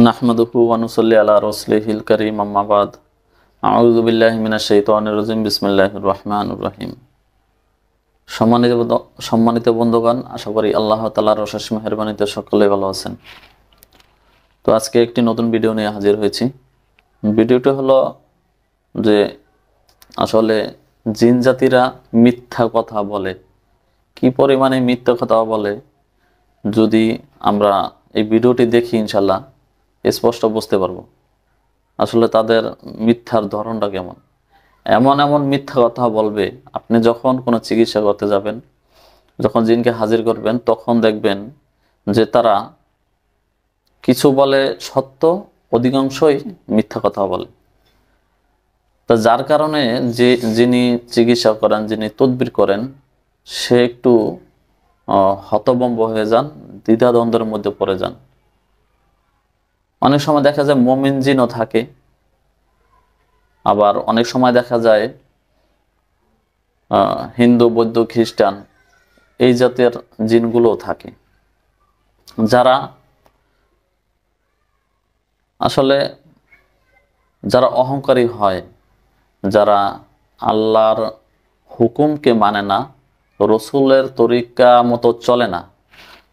নাহমাদুহু ওয়া নুসাল্লি আলা রাসূলিহিল কারীম আম্মা বাদ আউযু বিল্লাহি মিনাশ শাইতানির রাজিম বিসমিল্লাহির রহমানির রহিম। সম্মানিত বন্ধুগণ, আশা করি আল্লাহ তাআলার অশেষ মেহেরবানিতে সকলে ভালো আছেন। তো আজকে একটি নতুন ভিডিও নিয়ে হাজির হয়েছি। ভিডিওটি হলো যে আসলে জিন জাতিরা মিথ্যা কথা বলে, কি পরিমাণে মিথ্যা কথা বলে যদি আমরা এই ভিডিওটি দেখি ইনশাল্লাহ স্পষ্ট বুঝতে পারবো আসলে তাদের মিথ্যার ধরনটা কেমন। এমন এমন মিথ্যা কথা বলবে, আপনি যখন কোনো চিকিৎসা করতে যাবেন, যখন জিনকে হাজির করবেন, তখন দেখবেন যে তারা কিছু বলে সত্য, অধিকাংশই মিথ্যা কথা বলে। তা যার কারণে যিনি চিকিৎসা করেন, যিনি তদবির করেন, সে একটু হতভম্ব হয়ে যান, দ্বিধাদ্বন্দ্বের মধ্যে পড়ে যান। অনেক সময় দেখা যায় মুমিন জিনও থাকে, আবার অনেক সময় দেখা যায় হিন্দু, বৌদ্ধ, খ্রিস্টান এই জাতের জিনগুলোও থাকে, যারা আসলে যারা অহংকারী হয়, যারা আল্লাহর হুকুমকে মানে না, রসুলের তরিকা মতো চলে না,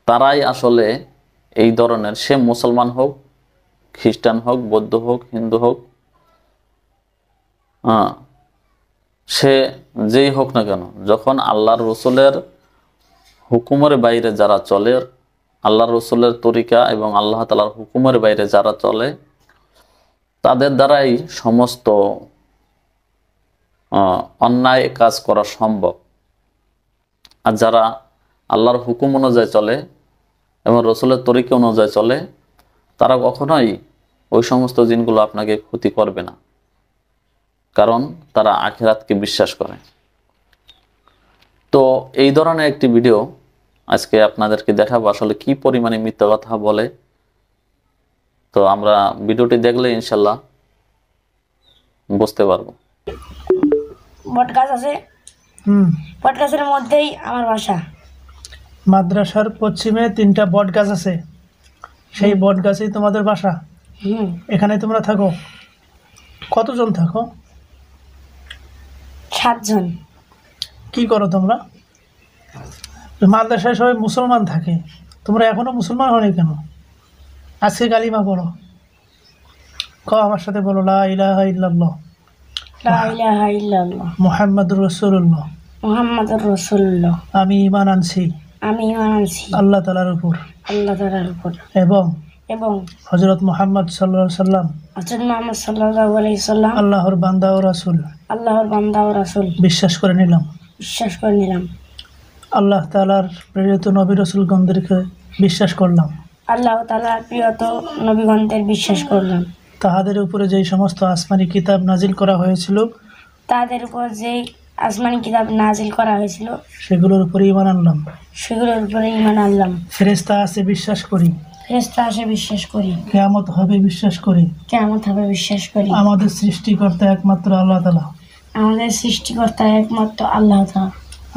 তারাই আসলে এই ধরনের, সে মুসলমান হোক, খ্রিস্টান হোক, বৌদ্ধ হোক, হিন্দু হোক, সে যেই হোক না কেন, যখন আল্লাহর রসুলের হুকুমের বাইরে যারা চলে, আল্লাহর রসুলের তরিকা এবং আল্লাহ তাআলার হুকুমের বাইরে যারা চলে, তাদের দ্বারাই সমস্ত অন্যায় কাজ করা সম্ভব। আর যারা আল্লাহর হুকুম অনুযায়ী চলে এবং রসুলের তরিকা অনুযায়ী চলে, তারা কখনোই ওই সমস্ত জিনগুলো আপনাকে ক্ষতি করবে না, কারণ তারা আখিরাতকে বিশ্বাস করে। তো এই ধরনের একটি ভিডিও আজকে আপনাদেরকে দেখাবো, আসলে কি পরিমাণে মিথ্যা কথা বলে। তো আমরা ভিডিওটি দেখলে ইনশাল্লাহ বুঝতে পারবো। বটগাছ আছে, বটগাছের মধ্যেই আমার বাসা। মাদ্রাসার পশ্চিমে 3টা বট গাছ আছে, সেই বট গাছেই তোমাদের বাসা। এখানে তোমরা থাকো? কতজন থাকো? 7 জন। কি করো তোমরা? মাদ্রাসায় সবাই মুসলমান থাকে, তোমরা এখনো মুসলমান হওনি কেন? আজকে কালিমা পড়ো, আমার সাথে বলো, লা ইলাহা ইল্লাল্লাহ, লা ইলাহা ইল্লাল্লাহ, মুহাম্মাদুর রাসূলুল্লাহ, মুহাম্মাদুর রাসূলুল্লাহ। আমি ঈমান আনছি আল্লাহ তাআলার উপর এবং হযরত মুহাম্মদ সাল্লাল্লাহু আলাইহি সাল্লাম আল্লাহর বান্দা ও রাসূল বিশ্বাস করে নিলাম। আল্লাহ তাআলার প্রেরিত নবী রাসূলগণদেরকে বিশ্বাস করলাম। তাহাদের উপরে যেই সমস্ত আসমানি কিতাব নাজিল করা হয়েছিল, সেগুলোর উপরে ঈমান আনলাম। ফেরেশতা আছে বিশ্বাস করি, কিয়ামত হবে বিশ্বাস করি, আমাদের সৃষ্টিকর্তা একমাত্র আল্লাহ তাআলা,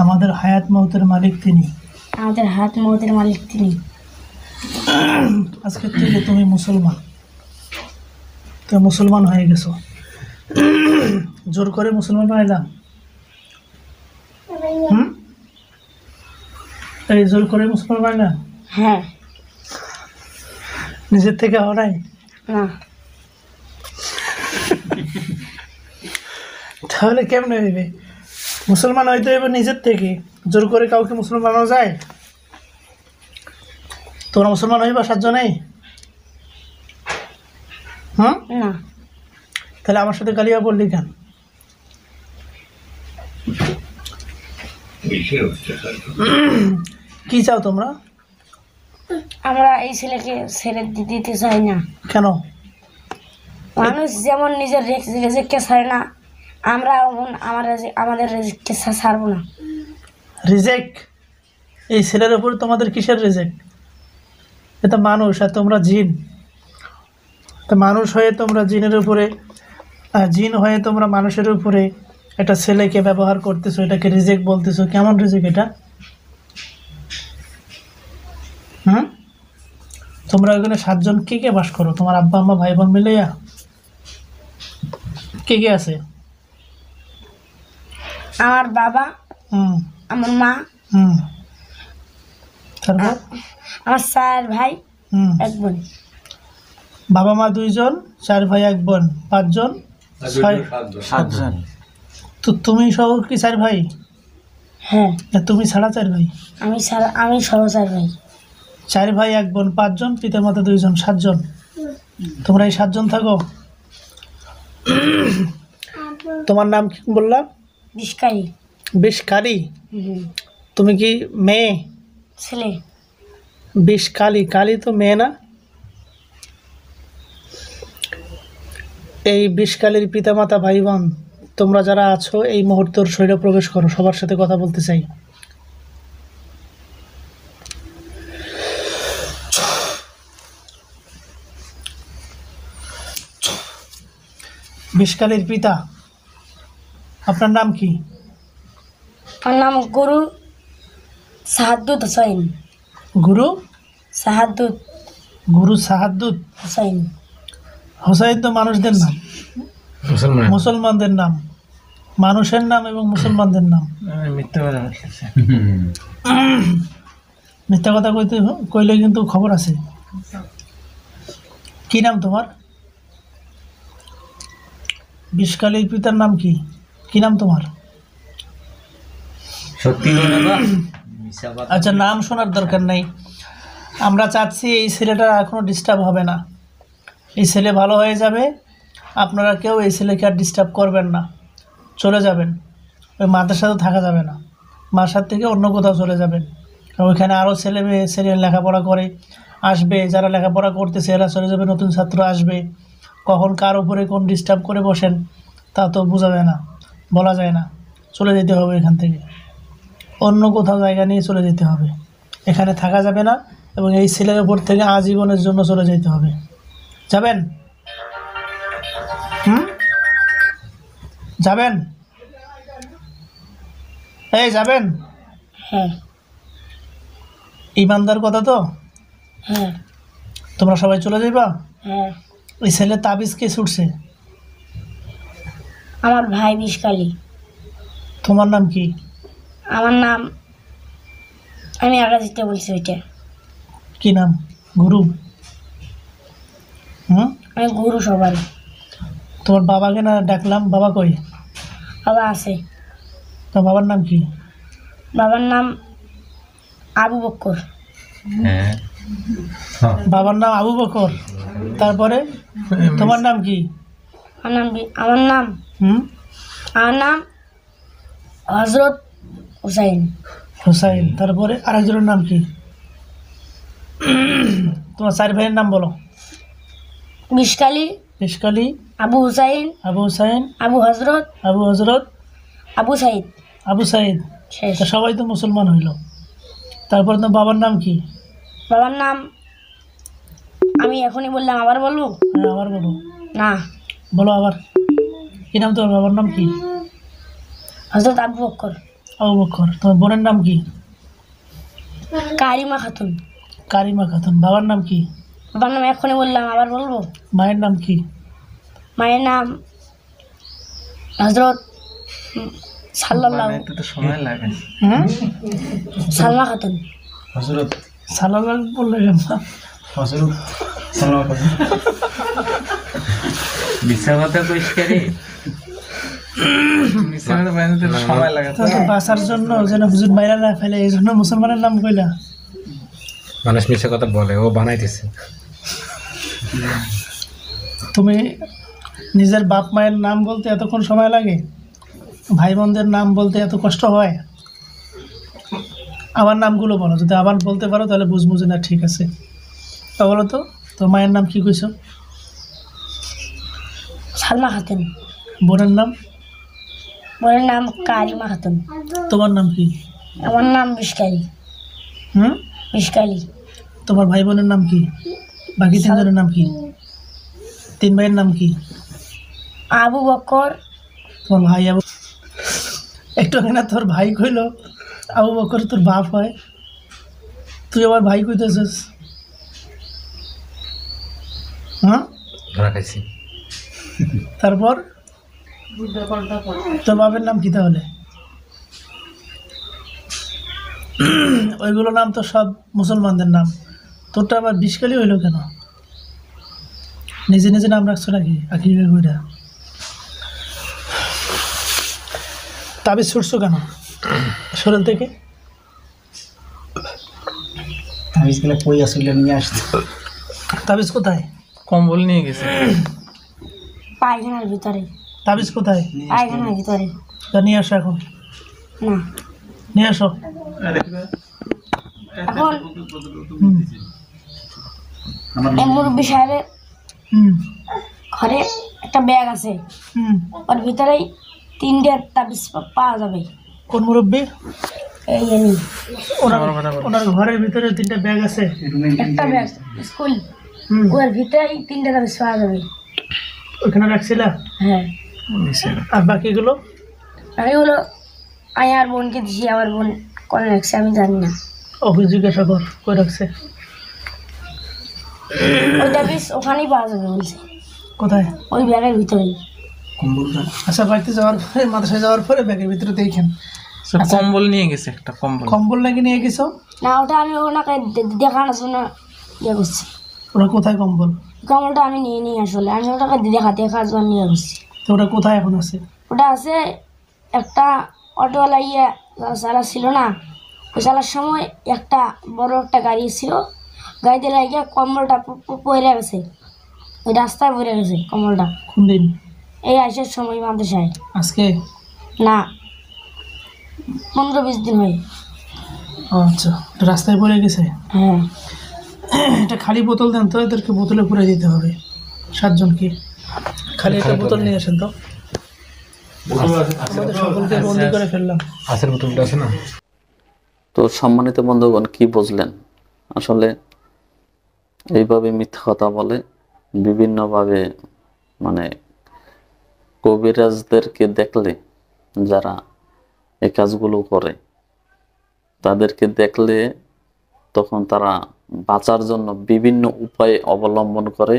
আমাদের হায়াত মউতের মালিক তিনি। আজকে থেকে তুমি মুসলমান হয়ে গেছো। জোর করে মুসলমান বানাইলাম? এই জোর করে মুসলমান বানাইলাম? হ্যাঁ। নিজের থেকে হও নাই? না। তাহলে কেমনে হইবে? মুসলমান হইতে হইবে নিজের থেকে, জোর করে কাউকে মুসলমান বানানো যায়? তোমরা মুসলমান হইবা 7 জনেই? না। তাহলে আমার সাথে কালিমা পড়লি কেন? কি চাও তোমরা? আমরা এই ছেলেকে ছেড়ে দিতে চাই না। কেন? মানুষ যেমন নিজের রিজিককে ছাড়ে না, আমরা আমাদের রিজিককে ছাড়বো না। রিজেক? এই ছেলের উপর তোমাদের কিসের রিজেক? এটা মানুষ আর তোমরা জিন। তো মানুষ হয়ে তোমরা জিনের উপরে, জিন হয়ে তোমরা মানুষের উপরে একটা ছেলেকে ব্যবহার করতেছো, এটাকে রিজেক বলতেছো। কেমন রিজেক এটা? তোমরা ওখানে 7 জন কে কে বাস করো? তোমার আব্বা আম্মা ভাই বোন মিলিয়া কে কে আছে? আমার বাবা, হুম আমার মা, হুম তারপর আমার 4 ভাই হুম 1 বোন। বাবা মা 2 জন, 4 ভাই 1 বোন, 5 জন, 7 জন। তো তুমি সহ কি 4 ভাই? হ্যাঁ, না তুমি ছাড়া 4 ভাই? আমি সহ 4 ভাই। 4 ভাই 1 বোন, 5 জন, পিতা মাতা 2 জন, 7 জন। তোমরা এই 7 জন থাকো। তোমার নাম কি বললাম? বিষ্কারি। বিষকালী। তুমি কি মেয়ে? ছেলে। বিষকালী, কালী তো মেয়ে না? এই বিষকালীর পিতামাতা ভাই বোন তোমরা যারা আছো এই মুহূর্তের শরীরে প্রবেশ করো, সবার সাথে কথা বলতে চাই। বিষকালীর পিতা, আপনার নাম কি? আমার নাম গুরু সাহাদ্দুত হোসেন। গুরু সাহাদ্দুত গুরু সাহাদ্দুত হোসেন। হোসাইন তো মানুষদের নাম, মুসলমানদের নাম, মানুষের নাম এবং মুসলমানদের নাম। মিথ্যা কথা কইলে কিন্তু খবর আছে। কি নাম তোমার? বিষকালীর পিতার নাম কি? কি নাম তোমার? সত্যি বলে বা আচ্ছা, নাম শোনার দরকার নাই। আমরা চাচ্ছি এই ছেলেটা এখনো ডিস্টার্ব হবে না, এই ছেলে ভালো হয়ে যাবে। আপনারা কেউ এই ছেলেকে আর ডিস্টার্ব করবেন না, চলে যাবেন। ওই মাদের সাথে থাকা যাবে না, বাসার থেকে অন্য কোথাও চলে যাবেন। কারণ ওইখানে আরও ছেলে মেয়ে লেখাপড়া করে আসবে, যারা লেখাপড়া করতেছে এরা চলে যাবে, নতুন ছাত্র আসবে। কখন কার উপরে কোন ডিস্টার্ব করে বসেন তা তো বোঝা যায় না, বলা যায় না। চলে যেতে হবে এখান থেকে, অন্য কোথাও জায়গা নিয়ে চলে যেতে হবে। এখানে থাকা যাবে না এবং এই ছেলের উপর থেকে আজীবনের জন্য চলে যেতে হবে। যাবেন? যাবেন? এই যাবেন? হ্যাঁ ইমানদার কথা তো? হ্যাঁ তোমরা সবাই চলে যাইবা? হ্যাঁ। এই ছেলে তাবিজ কে ছুটছে? আমার ভাই বিষ্কালি। তোমার নাম কি? আমার নাম আমি আগে দিতে বলছি ওইটা। কি নাম? গুরু? আমি গুরু সবার। তোমার বাবাকে না ডাকলাম, বাবা কই? বাবা আছে। তোমার বাবার নাম কি? বাবার নাম আবু বক্কর। হ্যাঁ বাবার নাম আবু বকর। তারপরে তোমার নাম কি? আমার নাম হুম আমার নাম হজরত হুসাইন। হুসাইন। তারপরে আরেকজনের নাম কি? তোমার 4 ভাইয়ের নাম বলো। বিষ্কালি, বিষকালী, আবু হুসাইন, আবু হুসাইন, আবু হজরত, আবু হজরত, আবু সাইদ। আবু সাইদ। শেষ। তা সবাই তো মুসলমান হইল। তারপর তোমার বাবার নাম কি? বাবার নাম আমি এখনই বললাম, আবার বলবো? হ্যাঁ, আবার বলো। না, বলো আবার। কি নাম তোমার বাবার নাম কি? হজরত আবু বক্কর। আবু বকর। তোমার বোনের নাম কি? কারিমা খাতুন। কারিমা খাতুন। বাবার নাম কি? বাবার নাম এখনই বললাম, আবার বলবো? মায়ের নাম কি? মায়ের নাম হজরত সাল্লাল্লাহু একটু তো সময় লাগে। হুম সালমা খাতুন। হযরত সালাল্লাহ বললে কেন? হযরত সাল্লাল্লাহু আলাইহি মিছা কথা কইস করে মিছা কথা বানাতে তো সময় লাগে। তো বাঁচার জন্য যেন হুজুর মাইরা না ফেলে এই জন্য মুসলমানের নাম কইলা। মানুষ মিথ্যা কথা বলে, ও বানাইতেছে। তুমি নিজের বাপ মায়ের নাম বলতে এতক্ষণ সময় লাগে? ভাই বোনদের নাম বলতে এত কষ্ট হয়? আমার নামগুলো বলো, যদি আবার বলতে পারো তাহলে বুঝবো যে না ঠিক আছে। তা বলো তো, তোর মায়ের নাম কি কইছো? সালমা খাতুন। বোনের নাম? বোনের নাম কারিমা খাতুন। তোমার নাম কি? আমার নাম বিষ্কালি। হুম বিষ্কালি। তোমার ভাই বোনের নাম কি? বাকি 3 জনের নাম কি? 3 ভাইয়ের নাম কি? আবু বকর। তোমার ভাই আবু, একটু আগে না তোর ভাই কইলো আবু বকর তোর বাপ হয়, তুই আমার ভাই কইতেছিস? হ্যাঁ, ধরা খাইছি। তারপর তোর বাপের নাম কি তাহলে? ওইগুলো নাম তো সব মুসলমানদের নাম, তোরটা আবার বিষকালি হইলো কেন? নিজে নিজে নাম রাখছো নাকি আখির বইটা? তাবিজ ছুটছো কেন শরীর থেকে? তাবিজ গুলো কই আসলে নিয়ে আসছে। তাবিজ কোথায়? কম্বল নিয়ে গেছে। পায়খানার ভিতরে। তাবিজ কোথায়? পায়খানার ভিতরে। তা নিয়ে আসো এখন, না, নিয়ে আসো। এখন হুম এই মুরব্বী সাহেবের হুম ঘরে একটা ব্যাগ আছে, হুম। ওর ভিতরেই 3টে তাবিজ পাওয়া যাবে। কোন মুরব্বী? এই জানি ওনার ঘরের ভিতরে 3টা ব্যাগ আছে। একটা ব্যাগ স্কুল, হুম, ওর ভিতরেই 3টে তাবিজ পাওয়া যাবে। ওখানে রাখছিলা? হ্যাঁ, আর বাকিগুলো? আমি হলো আমি আর বোনকে দিছি, আমার বোন করে রাখছে আমি জানি না। ওকে জিজ্ঞাসা কর কই রাখছে। ওই তাবিজ ওখানেই পাওয়া যাবে বলছে, কোথায়? ওই ব্যাগের ভিতরেই। কম্বলটা আচ্ছা, বাড়িতে যাওয়ার পরে, মাদ্রাসায় যাওয়ার পরে ব্যাগের ভিতরে দেখেন। কম্বল নিয়ে গেছে, একটা কম্বল। কম্বল নাকি নিয়ে গেছো? না, ওটা আমি ওনাকে দেখানোর জন্য ইয়ে করছি। ওরা কোথায় কম্বল? কমলটা আমি নিয়ে নিই, আসলে আমি ওটাকে দেখার জন্য নিয়ে করছি। তো ওরা কোথায় এখন আছে? ওটা আছে একটা অটোওয়ালা চালা ছিল না, ওই চালার সময় একটা বড় একটা গাড়ি ছিল, গাড়িতে লাগিয়ে কম্বলটা পড়ে গেছে, ওই রাস্তায় পড়ে গেছে কম্বলটা। কোন দিন? এই আইসার সময় মাদ্রাসায়। আজকে? না, 15-20 দিন হয়। ও আচ্ছা, এটা রাস্তায় পড়ে গেছে। হ্যাঁ, এটা খালি বোতল দেন তো, এদেরকে বোতলে পুরে দিতে হবে 7 জনকে। খালি একটা বোতল নিয়ে আসেন তো, আমাদের সকলকে বন্দি করে ফেললাম। আছের বোতলটা আছে না? তো সম্মানিত বন্ধুগণ, কি বুঝলেন? আসলে এইভাবে মিথ্যা কথা বলে, বিভিন্নভাবে মানে কবিরাজদেরকে দেখলে, যারা এই কাজগুলো করে তাদেরকে দেখলে তখন তারা বাঁচার জন্য বিভিন্ন উপায় অবলম্বন করে,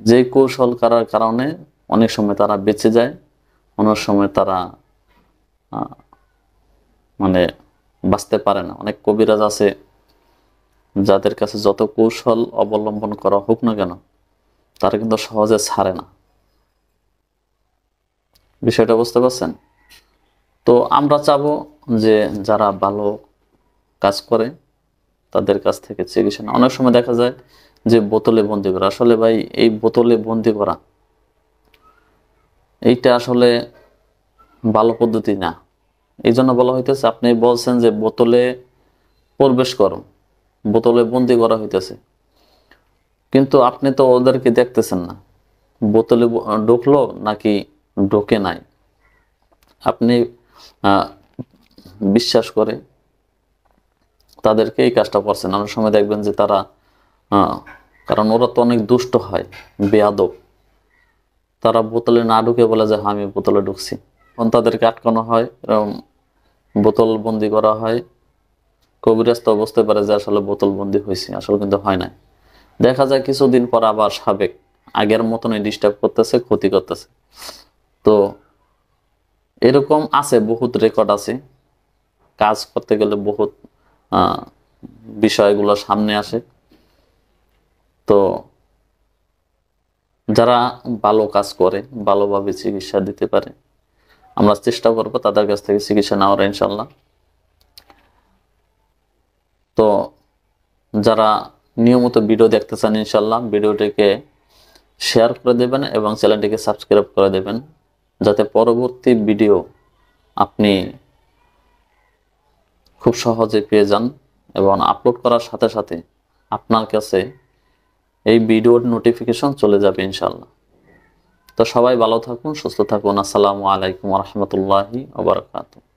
যে কৌশল করার কারণে অনেক সময় তারা বেঁচে যায়, অনেক সময় তারা মানে বাঁচতে পারে না। অনেক কবিরাজ আছে যাদের কাছে যত কৌশল অবলম্বন করা হোক না কেন, তারা কিন্তু সহজে ছাড়ে না। বিষয়টা বুঝতে পারছেন? তো আমরা চাবো যে যারা ভালো কাজ করে তাদের কাছ থেকে চিকিৎসা না। অনেক সময় দেখা যায় যে বোতলে বন্দি করা, আসলে ভাই এই বোতলে বন্দি করা এইটা আসলে ভালো পদ্ধতি না। এই জন্য বলা হইতেছে, আপনি বলছেন যে বোতলে প্রবেশ করো, বোতলে বন্দি করা হইতেছে, কিন্তু আপনি তো ওদেরকে দেখতেছেন না বোতলে ঢুকলো নাকি ঢোকে নাই। আপনি বিশ্বাস করে তাদেরকে এই কাজটা করছেন। অনেক সময় দেখবেন যে তারা কারণ ওরা তো অনেক দুষ্ট হয়, বেয়াদব, তারা বোতলে না ঢুকে বলে যে হ্যাঁ আমি বোতলে ঢুকছি, তখন তাদেরকে আটকানো হয়, বোতল বন্দি করা হয়। কবিরাজ তো বুঝতে পারে যে আসলে বোতল বন্দি হয়েছে, আসলে কিন্তু হয় না। দেখা যায় কিছুদিন পর আবার সাবেক আগের মতনই ডিস্টার্ব করতেছে, ক্ষতি করতেছে। তো এরকম আছে, বহুত রেকর্ড আছে। কাজ করতে গেলে বহুত বিষয়গুলো সামনে আসে। তো যারা ভালো কাজ করে, ভালোভাবে চিকিৎসা দিতে পারে, আমরা চেষ্টা করবো তাদের কাছ থেকে চিকিৎসা নেওয়ার ইনশাল্লাহ। তো যারা নিয়মিত ভিডিও দেখতে চান ইনশাল্লাহ ভিডিওটিকে শেয়ার করে দেবেন এবং চ্যানেলটিকে সাবস্ক্রাইব করে দেবেন, যাতে পরবর্তী ভিডিও আপনি খুব সহজে পেয়ে যান এবং আপলোড করার সাথে সাথে আপনার কাছে এই ভিডিওর নোটিফিকেশন চলে যাবে ইনশাল্লাহ। তো সবাই ভালো থাকুন, সুস্থ থাকুন। আসসালামু আলাইকুম ওয়া রাহমাতুল্লাহি ওয়া বারাকাতুহু।